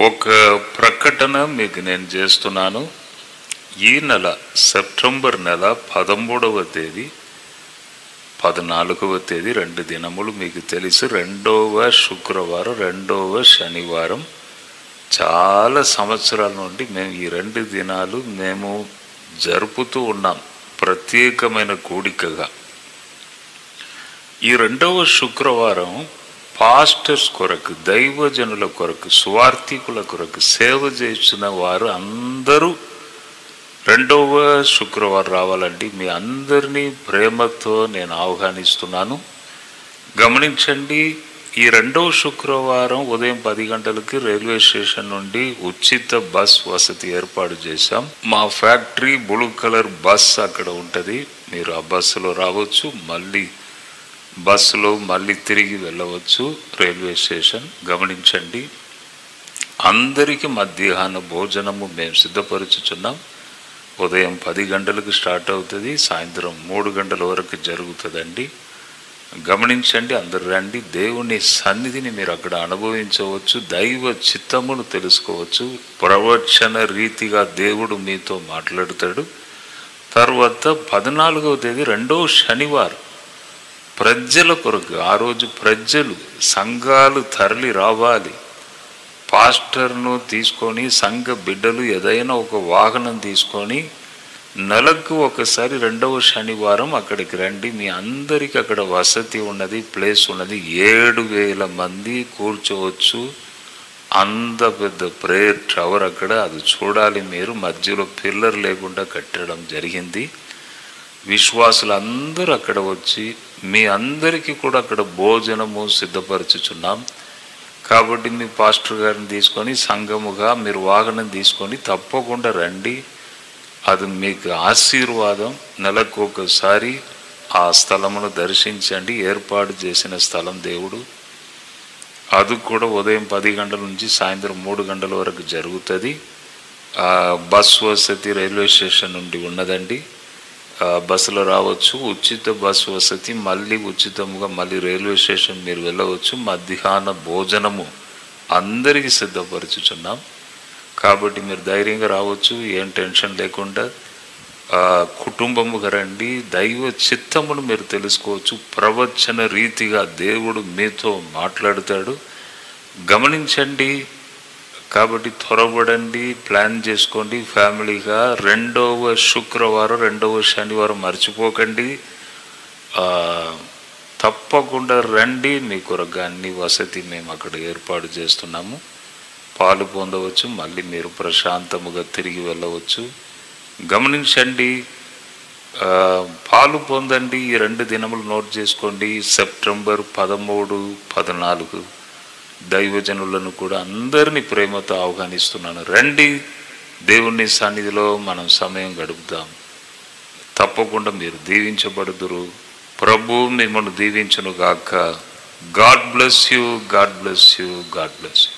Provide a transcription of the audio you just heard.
ఒక ప్రకటన మీకు నేను చేస్తున్నాను. ఈ నెల సెప్టెంబర్ నెల 13వ తేదీ 14వ తేదీ 2 దినములు మీకు తెలిసి 2వ శుక్రవారం 2వ శనివారం. చాలా సంవత్సరాల నుండి మేము ఈ 2 దినాలు మేము జరుపుతూ ఉన్నాం ప్రత్యేకమైన కూడికగా. ఈ 2వ శుక్రవారం పాస్టర్స్ కొరకు, దైవజనుల కొరకు, స్వార్థికుల కొరకు సేవ చేసిన వారు అందరూ 2వ శుక్రవారం రావాలండి. మీ అందరినీ ప్రేమతో నేను ఆహ్వానిస్తున్నాను. గమనించండి, ఈ 2వ శుక్రవారం ఉదయం 10 గంటలకి రైల్వే స్టేషన్ నుండి ఉచిత బస్ వసతి ఏర్పాటు చేశాం. మా ఫ్యాక్టరీ బ్లూ కలర్ బస్ అక్కడ ఉంటుంది. మీరు ఆ బస్సులో రావచ్చు, మళ్ళీ తిరిగి వెళ్ళవచ్చు రైల్వే స్టేషన్. గమనించండి, అందరికీ మధ్యాహ్న భోజనము మేము సిద్ధపరుచుచున్నాం. ఉదయం 10 గంటలకు స్టార్ట్ అవుతుంది, సాయంత్రం 3 గంటల వరకు జరుగుతుందండి. గమనించండి, అందరు రండి. దేవుని సన్నిధిని మీరు అక్కడ అనుభవించవచ్చు, దైవ చిత్తమును తెలుసుకోవచ్చు. ప్రవచన రీతిగా దేవుడు మీతో మాట్లాడతాడు. తర్వాత 14వ తేదీ 2వ శనివారం ప్రజల కొరకు, ఆ రోజు ప్రజలు సంఘాలు తరలి రావాలి. పాస్టర్ను తీసుకొని సంఘ బిడ్డలు ఏదైనా ఒక వాహనం తీసుకొని నెలకు ఒకసారి 2వ శనివారం అక్కడికి రండి. మీ అందరికీ అక్కడ వసతి ఉన్నది, ప్లేస్ ఉన్నది. 7,000 మంది కూర్చోవచ్చు. అంత పెద్ద ప్రేయర్ టవర్ అక్కడ, అది చూడాలి మీరు. మధ్యలో పిల్లర్ లేకుండా కట్టడం జరిగింది. విశ్వాసులందరూ అక్కడ వచ్చి మీ అందరికీ కూడా అక్కడ భోజనము సిద్ధపరచుచున్నాం. కాబట్టి మీ పాస్టర్ గారిని తీసుకొని సంఘముగా మీరు వాహనం తీసుకొని తప్పకుండా రండి. అది మీకు ఆశీర్వాదం. నెలకు ఒకసారి ఆ స్థలమును దర్శించండి. ఏర్పాటు చేసిన స్థలం దేవుడు. అది కూడా ఉదయం 10 గంటల నుంచి సాయంత్రం 3 గంటల వరకు జరుగుతుంది. బస్ వసతి రైల్వే స్టేషన్ నుండి ఉన్నదండి. బస్సులో రావచ్చు, ఉచిత బస్సు వసతి, మళ్ళీ ఉచితముగా మళ్ళీ రైల్వే స్టేషన్ మీరు వెళ్ళవచ్చు. మధ్యాహ్న భోజనము అందరికీ సిద్ధపరచుచున్నాం. కాబట్టి మీరు ధైర్యంగా రావచ్చు, ఏం టెన్షన్ లేకుండా. కుటుంబముగా రండి. దైవ చిత్తమును మీరు తెలుసుకోవచ్చు. ప్రవచన రీతిగా దేవుడు మీతో మాట్లాడతాడు. గమనించండి. కాబట్టి త్వరపడండి, ప్లాన్ చేసుకోండి ఫ్యామిలీగా. 2వ శుక్రవారం 2వ శనివారం మర్చిపోకండి. తప్పకుండా రండి. మీ కొరకు అన్ని వసతి మేము అక్కడ ఏర్పాటు చేస్తున్నాము. పాలు పొందవచ్చు, మళ్ళీ మీరు ప్రశాంతముగా తిరిగి వెళ్ళవచ్చు. గమనించండి, పాలు పొందండి. ఈ 2 దినములు నోట్ చేసుకోండి. సెప్టెంబర్ 13, 14 దైవజనులను కూడా అందరినీ ప్రేమతో ఆహ్వానిస్తున్నాను. రండి, దేవుని సన్నిధిలో మనం సమయం గడుపుదాం. తప్పకుండా మీరు దీవించబడుదురు. ప్రభు మిమ్మల్ని దీవించును గాక. God bless you, God bless you, God bless you.